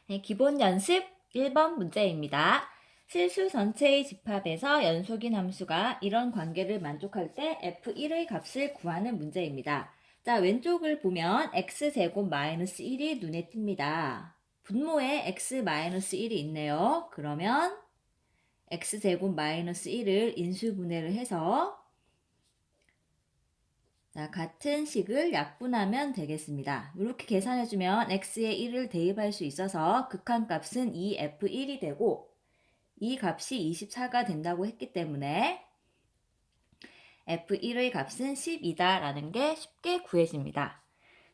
네, 기본 연습 1번 문제입니다. 실수 전체의 집합에서 연속인 함수가 이런 관계를 만족할 때 f1의 값을 구하는 문제입니다. 자, 왼쪽을 보면 x제곱 마이너스 1이 눈에 띕니다. 분모에 x 마이너스 1이 있네요. 그러면 x제곱 마이너스 1을 인수분해를 해서 자, 같은 식을 약분하면 되겠습니다. 이렇게 계산해주면 x에 1을 대입할 수 있어서 극한값은 2f1이 되고 이 값이 24가 된다고 했기 때문에 f1의 값은 10이다 라는 게 쉽게 구해집니다.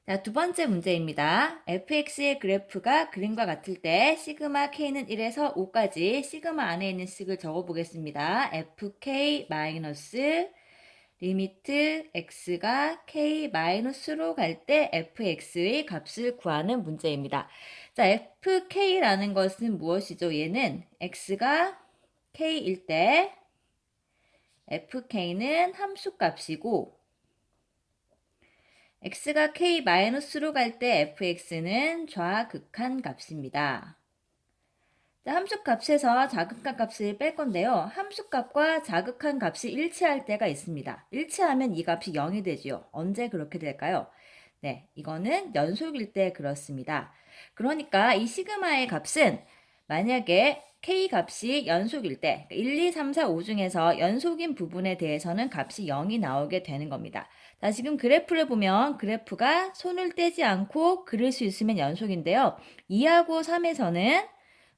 자, 두 번째 문제입니다. fx의 그래프가 그림과 같을 때 시그마 k는 1에서 5까지 시그마 안에 있는 식을 적어보겠습니다. fk 마이너스 리미트 x가 k-로 갈 때 fx의 값을 구하는 문제입니다. 자, fk라는 것은 무엇이죠? 얘는 x가 k일 때 fk는 함수값이고 x가 k-로 갈 때 fx는 좌극한 값입니다. 자, 함수값에서 자극한 값을 뺄 건데요. 함수값과 자극한 값이 일치할 때가 있습니다. 일치하면 이 값이 0이 되지요. 언제 그렇게 될까요? 네, 이거는 연속일 때 그렇습니다. 그러니까 이 시그마의 값은 만약에 k 값이 연속일 때 1, 2, 3, 4, 5 중에서 연속인 부분에 대해서는 값이 0이 나오게 되는 겁니다. 자, 지금 그래프를 보면 그래프가 손을 떼지 않고 그릴 수 있으면 연속인데요. 2하고 3에서는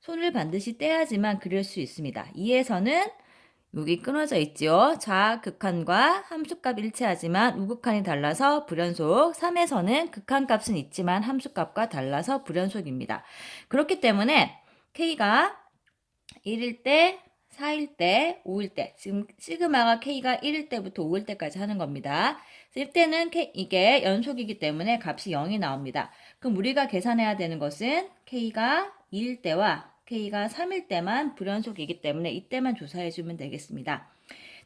손을 반드시 떼야지만 그릴 수 있습니다. 2에서는 여기 끊어져 있죠. 좌극한과 함수값 일치하지만 우극한이 달라서 불연속. 3에서는 극한값은 있지만 함수값과 달라서 불연속입니다. 그렇기 때문에 k가 1일 때, 4일 때, 5일 때, 지금 시그마가 k가 1일 때부터 5일 때까지 하는 겁니다. 이때는 이게 연속이기 때문에 값이 0이 나옵니다. 그럼 우리가 계산해야 되는 것은 k가 2일 때와 k가 3일 때만 불연속이기 때문에 이때만 조사해주면 되겠습니다.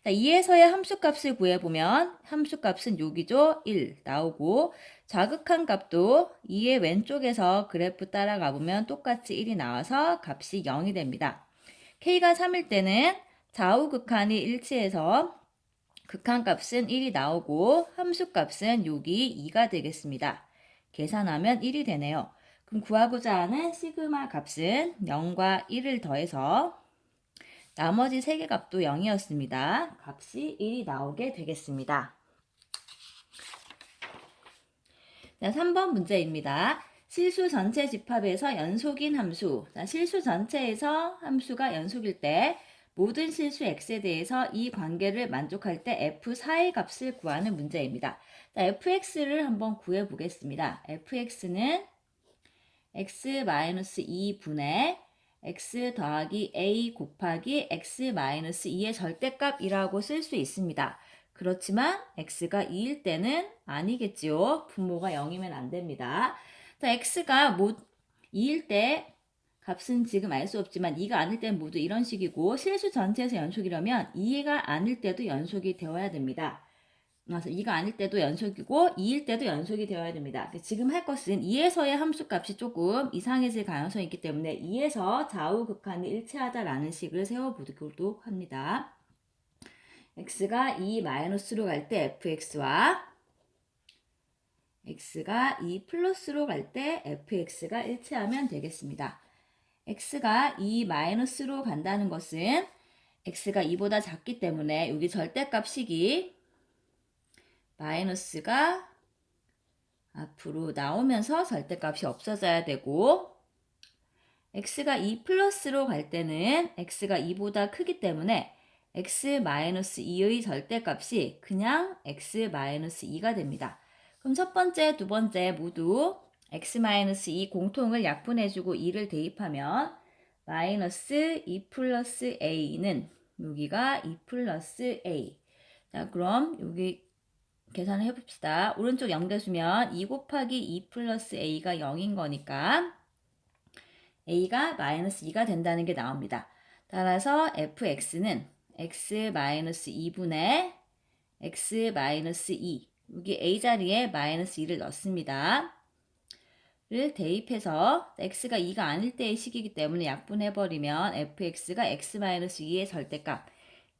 자, 2에서의 함수값을 구해보면 함수값은 여기죠. 1 나오고 좌극한 값도 2의 왼쪽에서 그래프 따라가 보면 똑같이 1이 나와서 값이 0이 됩니다. k가 3일 때는 좌우극한이 일치해서 극한값은 1이 나오고 함수값은 여기 2가 되겠습니다. 계산하면 1이 되네요. 그럼 구하고자 하는 시그마 값은 0과 1을 더해서 나머지 3개 값도 0이었습니다. 값이 1이 나오게 되겠습니다. 자, 3번 문제입니다. 실수 전체 집합에서 연속인 함수. 자, 실수 전체에서 함수가 연속일 때 모든 실수 x에 대해서 이 관계를 만족할 때 f4의 값을 구하는 문제입니다. 자, fx를 한번 구해 보겠습니다. fx는 x-2분의 x 더하기 a 곱하기 x-2의 절대값이라고 쓸 수 있습니다. 그렇지만 x가 2일 때는 아니겠지요. 분모가 0이면 안 됩니다. 자, x가 2일 때 값은 지금 알 수 없지만 2가 아닐 때는 모두 이런 식이고 실수 전체에서 연속이라면 2가 아닐 때도 연속이 되어야 됩니다. 그래서 2가 아닐 때도 연속이고 2일 때도 연속이 되어야 됩니다. 지금 할 것은 2에서의 함수값이 조금 이상해질 가능성이 있기 때문에 2에서 좌우극한이 일치하다라는 식을 세워보도록 합니다. x가 2-로 갈 때 fx와 x가 2+로 갈 때 fx가 일치하면 되겠습니다. x가 2-로 간다는 것은 x가 2보다 작기 때문에 여기 절대값 식이 마이너스가 앞으로 나오면서 절대값이 없어져야 되고 x가 2+로 갈 때는 x가 2보다 크기 때문에 x-2의 절대값이 그냥 x-2가 됩니다. 그럼 첫 번째, 두 번째 모두 x-2 공통을 약분해주고 2를 대입하면 마이너스 2 플러스 a는 여기가 2 플러스 a. 자, 그럼 여기 계산을 해봅시다. 오른쪽 연결수면 2 곱하기 2 플러스 a가 0인 거니까 a가 마이너스 2가 된다는 게 나옵니다. 따라서 fx는 x-2분의 x-2 여기 a 자리에 마이너스 2를 넣습니다. 대입해서 x가 2가 아닐 때의 식이기 때문에 약분해버리면 fx가 x-2의 절대값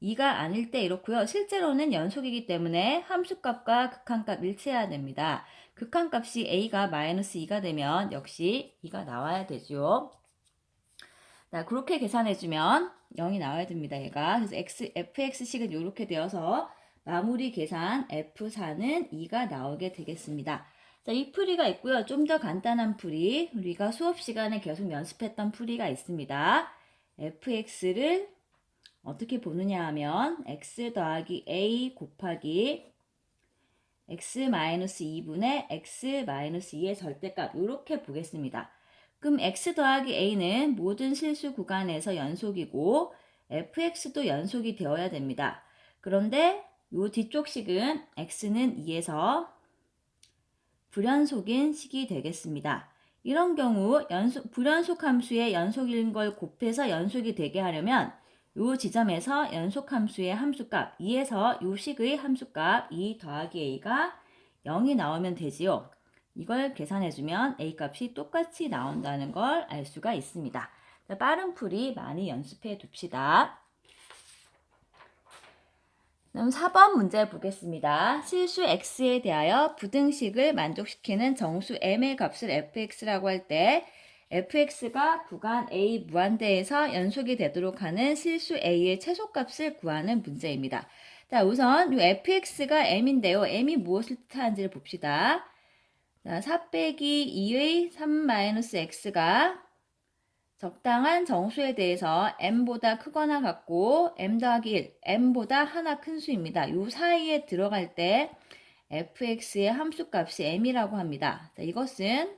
2가 아닐 때 이렇고요. 실제로는 연속이기 때문에 함수값과 극한값 일치해야 됩니다. 극한값이 a가 마이너스 2가 되면 역시 2가 나와야 되죠. 자, 그렇게 계산해주면 0이 나와야 됩니다. 얘가. 그래서 fx식은 이렇게 되어서 마무리 계산 f4는 2가 나오게 되겠습니다. 자, 이 풀이가 있고요. 좀 더 간단한 풀이 우리가 수업 시간에 계속 연습했던 풀이가 있습니다. fx를 어떻게 보느냐 하면 x 더하기 a 곱하기 x-2분의 x-2의 절대값 이렇게 보겠습니다. 그럼 x 더하기 a는 모든 실수 구간에서 연속이고 fx도 연속이 되어야 됩니다. 그런데 이 뒤쪽 식은 x는 2에서 불연속인 식이 되겠습니다. 이런 경우 불연속 함수의 연속인 걸 곱해서 연속이 되게 하려면 이 지점에서 연속 함수의 함수값 2에서 이 식의 함수값 2 더하기 a가 0이 나오면 되지요. 이걸 계산해주면 a 값이 똑같이 나온다는 걸 알 수가 있습니다. 빠른 풀이 많이 연습해 둡시다. 그럼 4번 문제 보겠습니다. 실수 x에 대하여 부등식을 만족시키는 정수 m의 값을 fx라고 할 때 fx가 구간 a 무한대에서 연속이 되도록 하는 실수 a의 최소값을 구하는 문제입니다. 자, 우선 이 fx가 m인데요. m이 무엇을 뜻하는지를 봅시다. 자, 4 빼기 2의 3-x가 적당한 정수에 대해서 m보다 크거나 같고 m 더하기 1, m보다 하나 큰 수입니다. 이 사이에 들어갈 때 fx의 함수값이 m이라고 합니다. 자, 이것은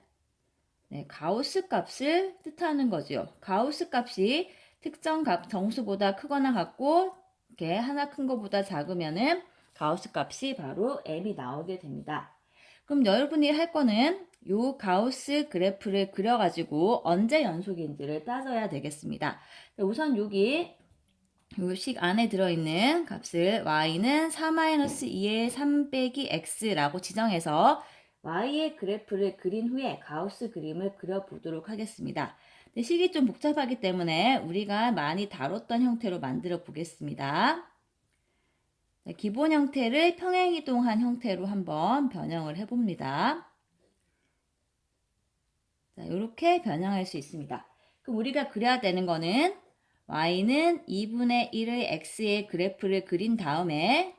가우스 값을 뜻하는 거죠. 가우스 값이 특정 정수보다 크거나 같고 이렇게 하나 큰 것보다 작으면은 가우스 값이 바로 m이 나오게 됩니다. 그럼 여러분이 할 거는 요 가우스 그래프를 그려가지고 언제 연속인지를 따져야 되겠습니다. 우선 여기 요 식 안에 들어있는 값을 y는 4-2의 3 빼기 x라고 지정해서 y의 그래프를 그린 후에 가우스 그림을 그려보도록 하겠습니다. 식이 좀 복잡하기 때문에 우리가 많이 다뤘던 형태로 만들어 보겠습니다. 기본 형태를 평행이동한 형태로 한번 변형을 해봅니다. 자, 이렇게 변형할 수 있습니다. 그럼 우리가 그려야 되는 거는 y는 2분의 1의 x의 그래프를 그린 다음에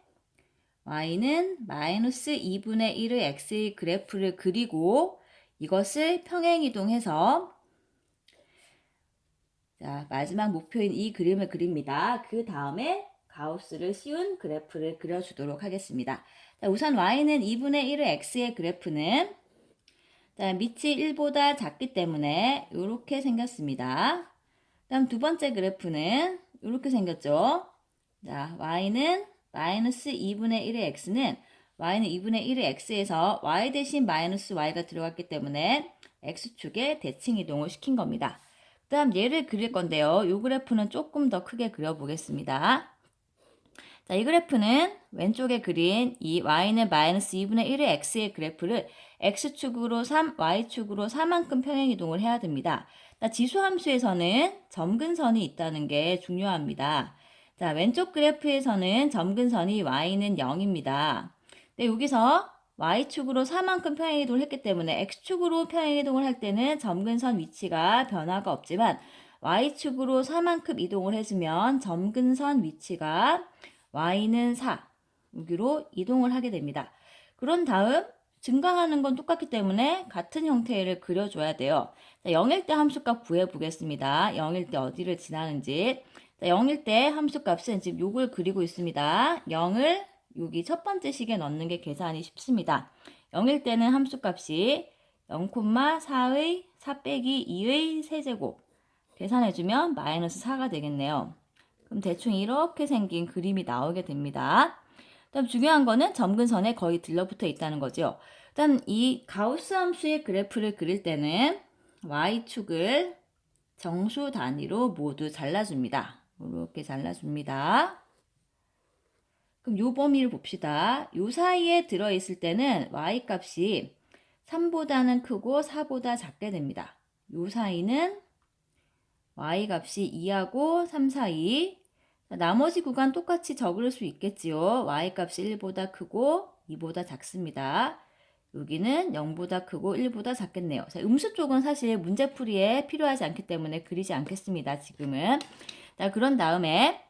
y는 마이너스 2분의 1의 x의 그래프를 그리고 이것을 평행이동해서 자, 마지막 목표인 이 그림을 그립니다. 그 다음에 가우스를 씌운 그래프를 그려주도록 하겠습니다. 자, 우선 y는 2분의 1의 x의 그래프는 자, 밑이 1보다 작기 때문에 이렇게 생겼습니다. 다음 두 번째 그래프는 이렇게 생겼죠. 자, y는 마이너스 2분의 1의 x는 y는 2분의 1의 x에서 y 대신 마이너스 y가 들어갔기 때문에 x축에 대칭 이동을 시킨 겁니다. 그 다음 얘를 그릴 건데요. 이 그래프는 조금 더 크게 그려보겠습니다. 자, 이 그래프는 왼쪽에 그린 이 y는 마이너스 2분의 1의 x의 그래프를 x축으로 3, y축으로 4만큼 평행이동을 해야 됩니다. 자, 지수함수에서는 점근선이 있다는 게 중요합니다. 자, 왼쪽 그래프에서는 점근선이 y는 0입니다. 근데 여기서 y축으로 4만큼 평행이동을 했기 때문에 x축으로 평행이동을 할 때는 점근선 위치가 변화가 없지만 y축으로 4만큼 이동을 해주면 점근선 위치가 y는 4 여기로 이동을 하게 됩니다. 그런 다음 증강하는 건 똑같기 때문에 같은 형태를 그려줘야 돼요. 자, 0일 때 함수값 구해보겠습니다. 0일 때 어디를 지나는지. 자, 0일 때 함수값은 지금 요걸 그리고 있습니다. 0을 여기 첫 번째 식에 넣는 게 계산이 쉽습니다. 0일 때는 함수값이 0,4의 4 빼기 2의 세제곱 계산해주면 마이너스 4가 되겠네요. 그럼 대충 이렇게 생긴 그림이 나오게 됩니다. 다음 중요한 거는 점근선에 거의 들러붙어 있다는 거죠. 일단 이 가우스 함수의 그래프를 그릴 때는 y축을 정수 단위로 모두 잘라줍니다. 이렇게 잘라줍니다. 그럼 요 범위를 봅시다. 요 사이에 들어있을 때는 y 값이 3보다는 크고 4보다 작게 됩니다. 요 사이는 y값이 2하고 3 사이. 나머지 구간 똑같이 적을 수 있겠지요. y값이 1보다 크고 2보다 작습니다. 여기는 0보다 크고 1보다 작겠네요. 자, 음수 쪽은 사실 문제풀이에 필요하지 않기 때문에 그리지 않겠습니다. 지금은. 자, 그런 다음에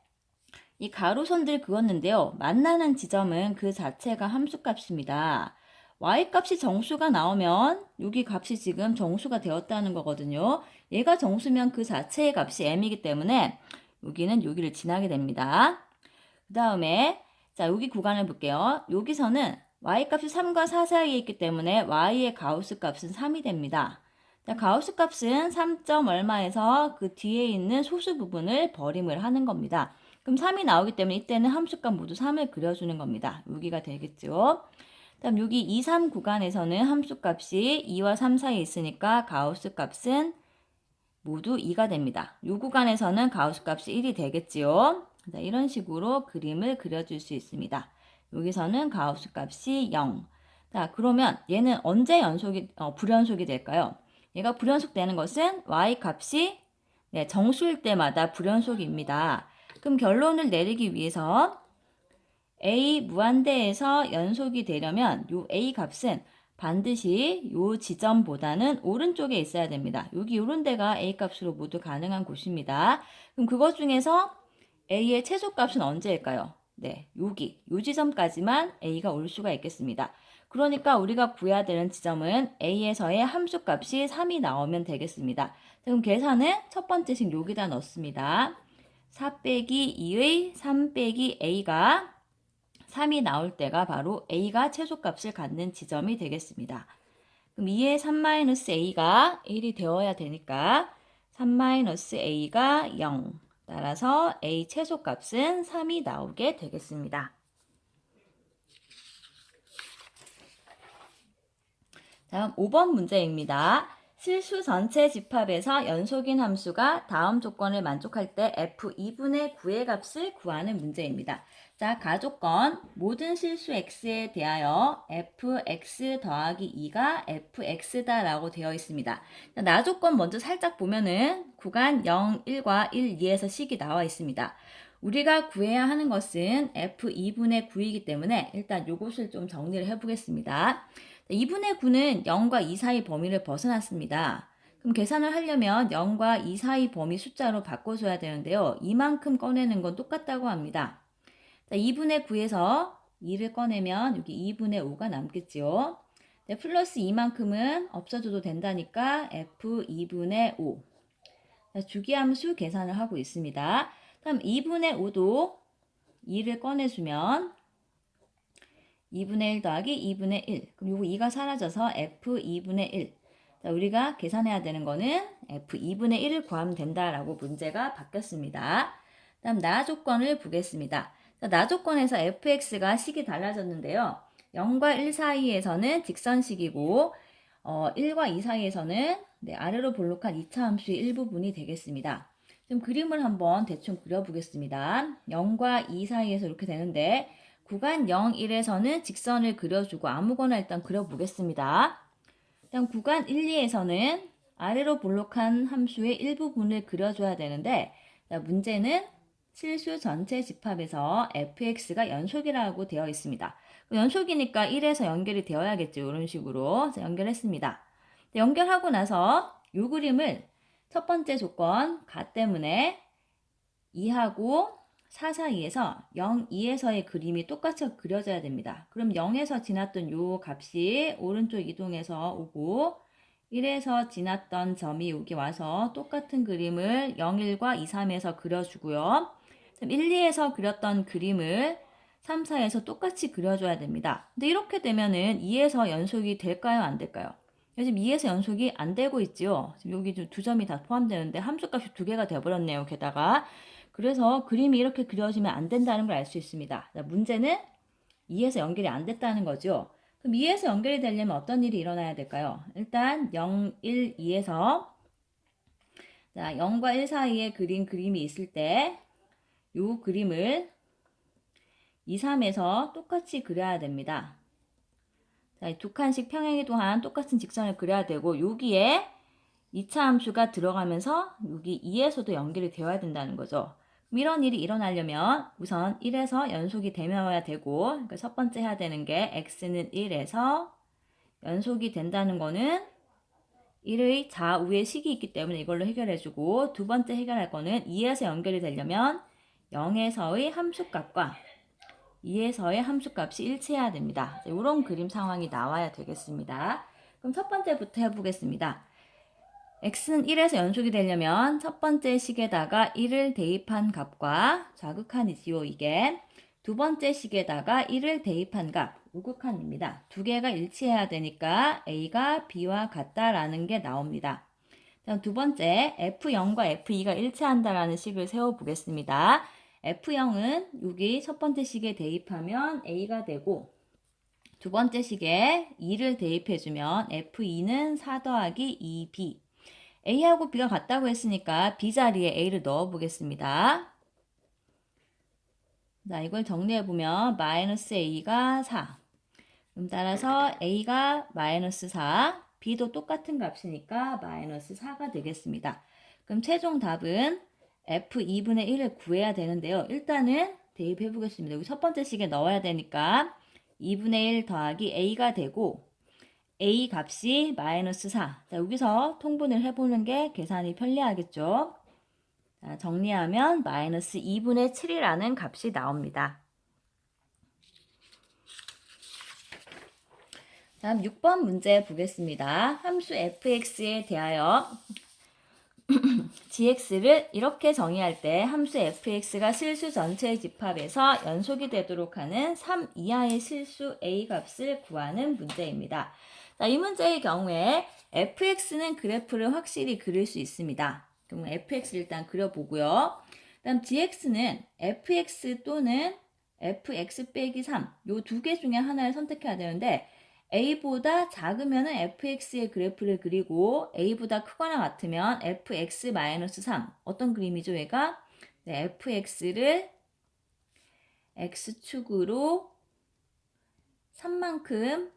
이 가로선들 그었는데요. 만나는 지점은 그 자체가 함수값입니다. y값이 정수가 나오면 여기 값이 지금 정수가 되었다는 거거든요. 얘가 정수면 그 자체의 값이 m이기 때문에 여기는 여기를 지나게 됩니다. 그 다음에 자, 여기 구간을 볼게요. 여기서는 y값이 3과 4 사이에 있기 때문에 y의 가우스 값은 3이 됩니다. 자, 가우스 값은 3점 얼마에서 그 뒤에 있는 소수 부분을 버림을 하는 겁니다. 그럼 3이 나오기 때문에 이때는 함수값 모두 3을 그려주는 겁니다. 여기가 되겠죠. 다음 여기 2, 3 구간에서는 함수값이 2와 3 사이에 있으니까 가우스 값은 모두 2가 됩니다. 이 구간에서는 가우스 값이 1이 되겠지요. 자, 이런 식으로 그림을 그려줄 수 있습니다. 여기서는 가우스 값이 0. 자, 그러면 얘는 언제 불연속이 될까요? 얘가 불연속 되는 것은 y 값이 정수일 때마다 불연속입니다. 그럼 결론을 내리기 위해서 a 무한대에서 연속이 되려면 요 a 값은 반드시 요 지점보다는 오른쪽에 있어야 됩니다. 여기 요런 데가 a 값으로 모두 가능한 곳입니다. 그럼 그것 중에서 a의 최소값은 언제일까요? 네, 여기 요 지점까지만 a가 올 수가 있겠습니다. 그러니까 우리가 구해야 되는 지점은 a에서의 함수값이 3이 나오면 되겠습니다. 그럼 계산은 첫 번째식 여기다 넣습니다. 4 빼기 2의 3 빼기 a가 3이 나올 때가 바로 a가 최소값을 갖는 지점이 되겠습니다. 그럼 2의 3-a가 1이 되어야 되니까 3-a가 0. 따라서 a 최소값은 3이 나오게 되겠습니다. 다음 5번 문제입니다. 실수 전체 집합에서 연속인 함수가 다음 조건을 만족할 때 f2분의 9의 값을 구하는 문제입니다. 자, 가조건 모든 실수 x에 대하여 fx 더하기 2가 fx다 라고 되어 있습니다. 자, 나조건 먼저 살짝 보면은 구간 0, 1과 1, 2에서 식이 나와 있습니다. 우리가 구해야 하는 것은 f2분의 9이기 때문에 일단 요것을 좀 정리를 해보겠습니다. 2분의 9는 0과 2 사이 범위를 벗어났습니다. 그럼 계산을 하려면 0과 2 사이 범위 숫자로 바꿔줘야 되는데요. 이만큼 꺼내는 건 똑같다고 합니다. 2분의 9에서 2를 꺼내면 여기 2분의 5가 남겠지요. 네, 플러스 이만큼은 없어져도 된다니까 f2분의 5. 주기함수 계산을 하고 있습니다. 그럼 2분의 5도 2를 꺼내주면 2분의 1 더하기 2분의 1. 그럼 요거 2가 사라져서 f2분의 1. 자, 우리가 계산해야 되는 거는 f2분의 1을 구하면 된다라고 문제가 바뀌었습니다. 다음 나 조건을 보겠습니다. 자, 나 조건에서 fx가 식이 달라졌는데요. 0과 1 사이에서는 직선식이고 1과 2 사이에서는 아래로 볼록한 2차 함수의 일부분이 되겠습니다. 좀 그림을 한번 대충 그려보겠습니다. 0과 2 사이에서 이렇게 되는데 구간 0, 1에서는 직선을 그려주고 아무거나 일단 그려보겠습니다. 일단 구간 1, 2에서는 아래로 볼록한 함수의 일부분을 그려줘야 되는데 문제는 실수 전체 집합에서 fx가 연속이라고 되어 있습니다. 연속이니까 1에서 연결이 되어야겠죠. 이런 식으로 연결했습니다. 연결하고 나서 이 그림을 첫 번째 조건 가 때문에 2하고 4 사이에서 0, 2에서의 그림이 똑같이 그려져야 됩니다. 그럼 0에서 지났던 요 값이 오른쪽 이동해서 오고 1에서 지났던 점이 여기 와서 똑같은 그림을 0, 1과 2, 3에서 그려주고요. 1, 2에서 그렸던 그림을 3, 4에서 똑같이 그려줘야 됩니다. 근데 이렇게 되면은 2에서 연속이 될까요? 안 될까요? 지금 2에서 연속이 안 되고 있지요. 지금 여기 두 점이 다 포함되는데 함수값이 2개가 되어버렸네요. 게다가. 그래서 그림이 이렇게 그려지면 안 된다는 걸 알 수 있습니다. 자, 문제는 2에서 연결이 안 됐다는 거죠. 그럼 2에서 연결이 되려면 어떤 일이 일어나야 될까요? 일단 0, 1, 2에서 자, 0과 1 사이에 그린 그림이 있을 때 이 그림을 2, 3에서 똑같이 그려야 됩니다. 자, 이 두 칸씩 평행이 동안 똑같은 직선을 그려야 되고 여기에 2차 함수가 들어가면서 여기 2에서도 연결이 되어야 된다는 거죠. 그럼 이런 일이 일어나려면 우선 1에서 연속이 되어야 되고 그러니까 첫 번째 해야 되는 게 x는 1에서 연속이 된다는 거는 1의 좌우의 식이 있기 때문에 이걸로 해결해주고 두 번째 해결할 거는 2에서 연결이 되려면 0에서의 함수값과 2에서의 함수값이 일치해야 됩니다. 이런 그림 상황이 나와야 되겠습니다. 그럼 첫 번째부터 해보겠습니다. x는 1에서 연속이 되려면 첫 번째 식에다가 1을 대입한 값과 좌극한이지요, 이게. 두 번째 식에다가 1을 대입한 값, 우극한입니다. 두 개가 일치해야 되니까 a가 b와 같다라는 게 나옵니다. 다음 두 번째, f0과 f2가 일치한다라는 식을 세워보겠습니다. f0은 여기 첫 번째 식에 대입하면 a가 되고 두 번째 식에 2를 대입해주면 f2는 4 더하기 2b a하고 b가 같다고 했으니까 b 자리에 a를 넣어 보겠습니다. 자, 이걸 정리해보면 마이너스 a가 4. 그럼 따라서 a가 마이너스 4, b도 똑같은 값이니까 마이너스 4가 되겠습니다. 그럼 최종 답은 f2분의 1을 구해야 되는데요. 일단은 대입해 보겠습니다. 여기 첫 번째 식에 넣어야 되니까 2분의 1 더하기 a가 되고 a 값이 마이너스 4. 자, 여기서 통분을 해보는 게 계산이 편리하겠죠. 자, 정리하면 마이너스 2분의 7이라는 값이 나옵니다. 다음 6번 문제 보겠습니다. 함수 fx에 대하여 gx를 이렇게 정의할 때 함수 fx가 실수 전체의 집합에서 연속이 되도록 하는 3 이하의 실수 a 값을 구하는 문제입니다. 자, 이 문제의 경우에 fx는 그래프를 확실히 그릴 수 있습니다. 그럼 fx를 일단 그려보고요. 다음 gx는 fx 또는 fx 빼기 3 요 두 개 중에 하나를 선택해야 되는데 a보다 작으면 fx의 그래프를 그리고 a보다 크거나 같으면 fx-3 어떤 그림이죠 얘가? 네, fx를 x축으로 3만큼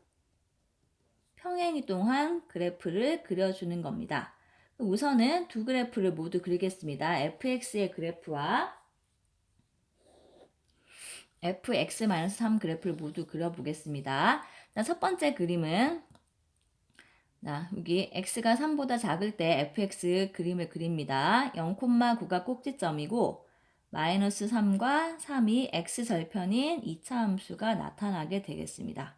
평행이동한 그래프를 그려주는 겁니다. 우선은 두 그래프를 모두 그리겠습니다. fx의 그래프와 fx-3 그래프를 모두 그려보겠습니다. 자, 첫 번째 그림은 자, 여기 x가 3보다 작을 때 fx 그림을 그립니다. 0,9가 꼭지점이고 마이너스 3과 3이 x절편인 2차 함수가 나타나게 되겠습니다.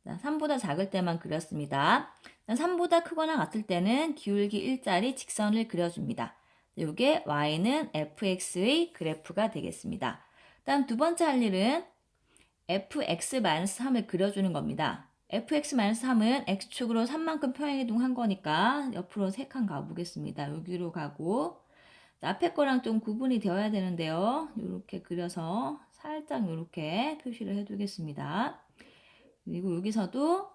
자, 3보다 작을 때만 그렸습니다. 3보다 크거나 같을 때는 기울기 일자리 직선을 그려줍니다. 이게 y는 fx의 그래프가 되겠습니다. 다음 두 번째 할 일은 fx-3을 그려주는 겁니다. fx-3은 x축으로 3만큼 평행이동한 거니까 옆으로 3칸 가보겠습니다. 여기로 가고 앞에 거랑 좀 구분이 되어야 되는데요. 이렇게 그려서 살짝 이렇게 표시를 해두겠습니다. 그리고 여기서도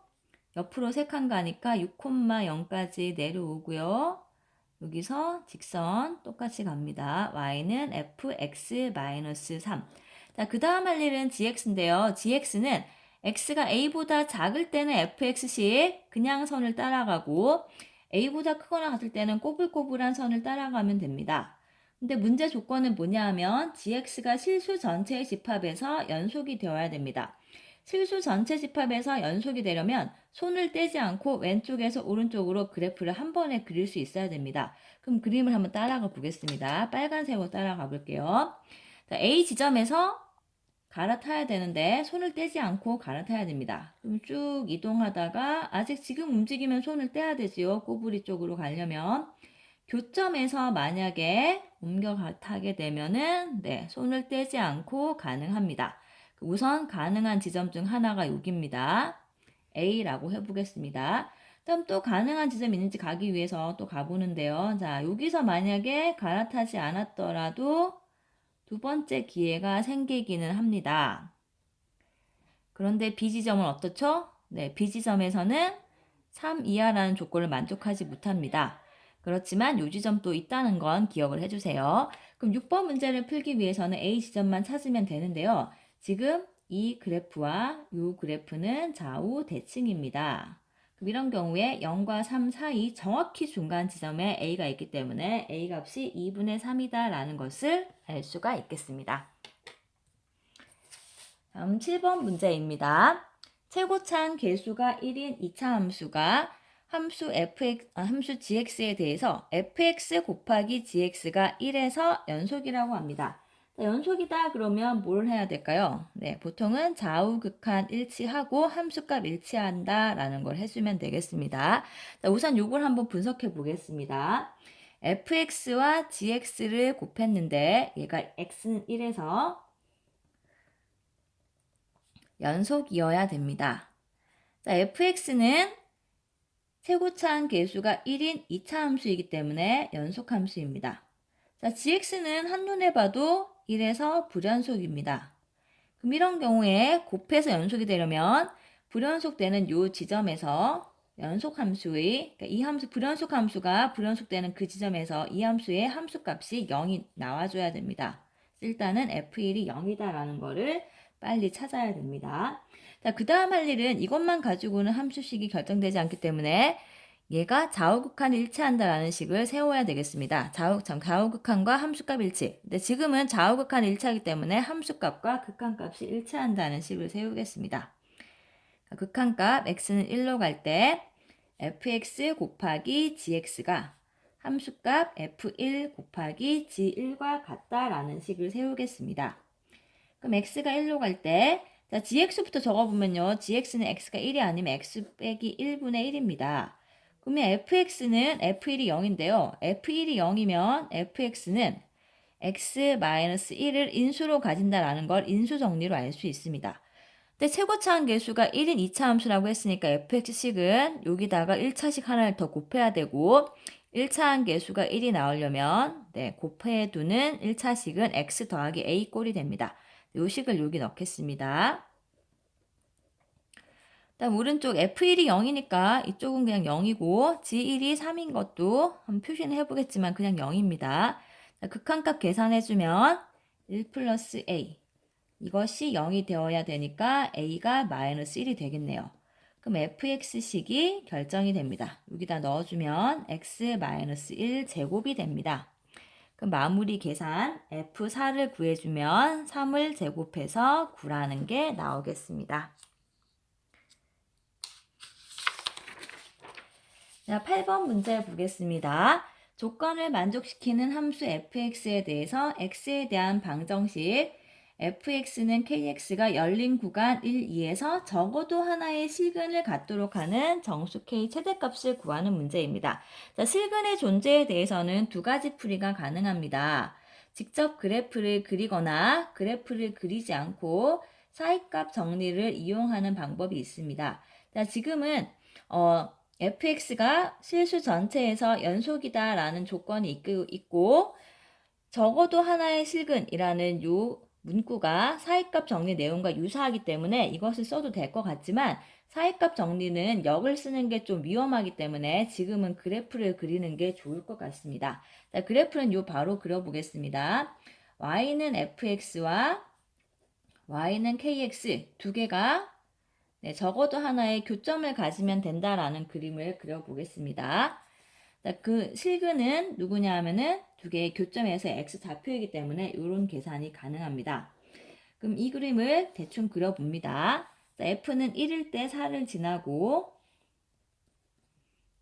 옆으로 3칸 가니까 6,0까지 내려오고요. 여기서 직선 똑같이 갑니다. y는 fx-3. 자, 그 다음 할 일은 gx인데요. gx는 x가 a보다 작을 때는 fx씩 그냥 선을 따라가고 a보다 크거나 같을 때는 꼬불꼬불한 선을 따라가면 됩니다. 근데 문제 조건은 뭐냐 하면 gx가 실수 전체의 집합에서 연속이 되어야 됩니다. 실수 전체 집합에서 연속이 되려면 손을 떼지 않고 왼쪽에서 오른쪽으로 그래프를 한 번에 그릴 수 있어야 됩니다. 그럼 그림을 한번 따라가 보겠습니다. 빨간색으로 따라가 볼게요. 자, A 지점에서 갈아타야 되는데 손을 떼지 않고 갈아타야 됩니다. 그럼 쭉 이동하다가 아직 지금 움직이면 손을 떼야 되지요. 꼬부리 쪽으로 가려면. 교점에서 만약에 옮겨 타게 되면은 손을 떼지 않고 가능합니다. 우선 가능한 지점 중 하나가 여기입니다. A라고 해보겠습니다. 다음 또 가능한 지점이 있는지 가기 위해서 또 가보는데요. 자, 여기서 만약에 갈아타지 않았더라도 두 번째 기회가 생기기는 합니다. 그런데 B지점은 어떻죠? 네, B지점에서는 3 이하라는 조건을 만족하지 못합니다. 그렇지만 요 지점도 있다는 건 기억을 해주세요. 그럼 6번 문제를 풀기 위해서는 A 지점만 찾으면 되는데요. 지금 이 그래프와 이 그래프는 좌우 대칭입니다. 그럼 이런 경우에 0과 3 사이 정확히 중간 지점에 A가 있기 때문에 A 값이 2분의 3이다 라는 것을 알 수가 있겠습니다. 다음 7번 문제입니다. 최고차항 계수가 1인 2차 함수가 함수 gx에 대해서 fx 곱하기 gx가 1에서 연속이라고 합니다. 연속이다 그러면 뭘 해야 될까요? 네, 보통은 좌우 극한 일치하고 함수값 일치한다 라는 걸 해주면 되겠습니다. 우선 이걸 한번 분석해 보겠습니다. fx와 gx를 곱했는데 얘가 x는 1에서 연속이어야 됩니다. 자, fx는 최고차항 계수가 1인 2차 함수이기 때문에 연속 함수입니다. 자, gx는 한눈에 봐도 1에서 불연속입니다. 그럼 이런 경우에 곱해서 연속이 되려면 불연속되는 요 지점에서 연속 함수의 그러니까 이 함수 불연속 함수가 불연속되는 그 지점에서 이 함수의 함수값이 0이 나와줘야 됩니다. 일단은 f1이 0이다라는 거를 빨리 찾아야 됩니다. 자, 그 다음 할 일은 이것만 가지고는 함수식이 결정되지 않기 때문에 얘가 좌우극한을 일치한다라는 식을 세워야 되겠습니다. 좌우극한과 함수값 일치. 근데 지금은 좌우극한 일치하기 때문에 함수값과 극한값이 일치한다는 식을 세우겠습니다. 극한값 x는 1로 갈 때 fx 곱하기 gx가 함수값 f1 곱하기 g1과 같다라는 식을 세우겠습니다. 그럼 x가 1로 갈 때 gx부터 적어보면요. gx는 x가 1이 아니면 x 빼기 1분의 1입니다. 그러면 fx는 f1이 0인데요. f1이 0이면 fx는 x-1을 인수로 가진다라는 걸 인수 정리로 알 수 있습니다. 근데 최고차항 계수가 1인 2차 함수라고 했으니까 fx식은 여기다가 1차식 하나를 더 곱해야 되고 1차항 계수가 1이 나오려면 곱해두는 1차식은 x 더하기 a 꼴이 됩니다. 이 식을 여기 넣겠습니다. 다음 오른쪽 f1이 0이니까 이쪽은 그냥 0이고 g1이 3인 것도 한번 표시는 해보겠지만 그냥 0입니다. 극한값 계산해주면 1 플러스 a 이것이 0이 되어야 되니까 a가 마이너스 1이 되겠네요. 그럼 fx식이 결정이 됩니다. 여기다 넣어주면 x-1 제곱이 됩니다. 그럼 마무리 계산 f4를 구해주면 3을 제곱해서 9라는 게 나오겠습니다. 자, 8번 문제 보겠습니다. 조건을 만족시키는 함수 fx에 대해서 x에 대한 방정식 fx는 kx가 열린 구간 1, 2에서 적어도 하나의 실근을 갖도록 하는 정수 k 최대값을 구하는 문제입니다. 자, 실근의 존재에 대해서는 두 가지 풀이가 가능합니다. 직접 그래프를 그리거나 그래프를 그리지 않고 사이값 정리를 이용하는 방법이 있습니다. 자, 지금은 fx가 실수 전체에서 연속이다 라는 조건이 있고 적어도 하나의 실근이라는 요 문구가 사이값 정리 내용과 유사하기 때문에 이것을 써도 될 것 같지만 사이값 정리는 역을 쓰는 게 좀 위험하기 때문에 지금은 그래프를 그리는 게 좋을 것 같습니다. 자, 그래프는 요 바로 그려보겠습니다. y는 fx와 y는 kx 두 개가 적어도 하나의 교점을 가지면 된다라는 그림을 그려보겠습니다. 그 실근은 누구냐 하면은 두 개의 교점에서 x 좌표이기 때문에 이런 계산이 가능합니다. 그럼 이 그림을 대충 그려봅니다. f는 1일 때 4를 지나고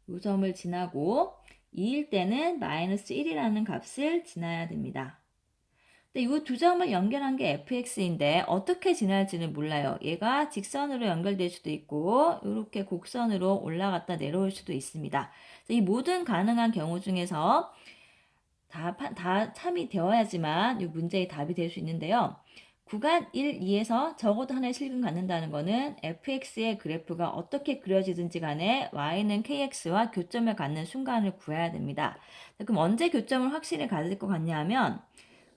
이 점을 지나고 2일 때는 마이너스 1이라는 값을 지나야 됩니다. 이 두 점을 연결한 게 fx인데 어떻게 지날지는 몰라요. 얘가 직선으로 연결될 수도 있고 이렇게 곡선으로 올라갔다 내려올 수도 있습니다. 이 모든 가능한 경우 중에서 다 참이 되어야지만 이 문제의 답이 될 수 있는데요. 구간 1, 2에서 적어도 하나의 실근 갖는다는 것은 fx의 그래프가 어떻게 그려지든지 간에 y는 kx와 교점을 갖는 순간을 구해야 됩니다. 그럼 언제 교점을 확실히 가질 것 같냐 하면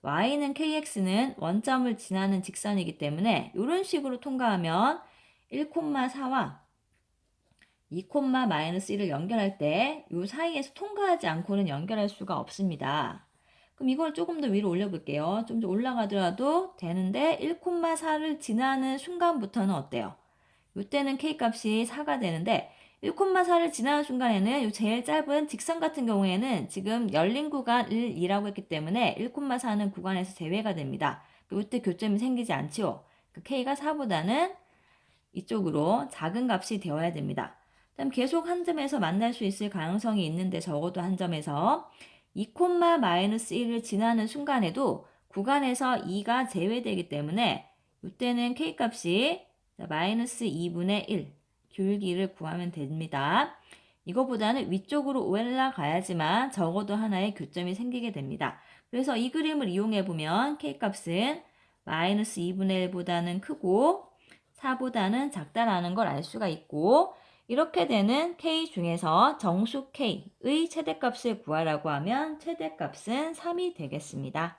y는 kx는 원점을 지나는 직선이기 때문에 이런 식으로 통과하면 1,4와 2,-1을 연결할 때 이 사이에서 통과하지 않고는 연결할 수가 없습니다. 그럼 이걸 조금 더 위로 올려볼게요. 좀 더 올라가더라도 되는데 1,4를 지나는 순간부터는 어때요? 이때는 K값이 4가 되는데 1,4를 지나는 순간에는 이 제일 짧은 직선 같은 경우에는 지금 열린 구간을 2라고 했기 때문에 1,4는 구간에서 제외가 됩니다. 이때 교점이 생기지 않지요. K가 4보다는 이쪽으로 작은 값이 되어야 됩니다. 그럼 계속 한 점에서 만날 수 있을 가능성이 있는데 적어도 한 점에서 2,-1을 지나는 순간에도 구간에서 2가 제외되기 때문에 이때는 K값이 마이너스 2분의 1 기울기를 구하면 됩니다. 이거보다는 위쪽으로 올라가야지만 적어도 하나의 교점이 생기게 됩니다. 그래서 이 그림을 이용해 보면 K값은 마이너스 2분의 1보다는 크고 4보다는 작다라는 걸 알 수가 있고 이렇게 되는 K 중에서 정수 K의 최대값을 구하라고 하면 최대값은 3이 되겠습니다.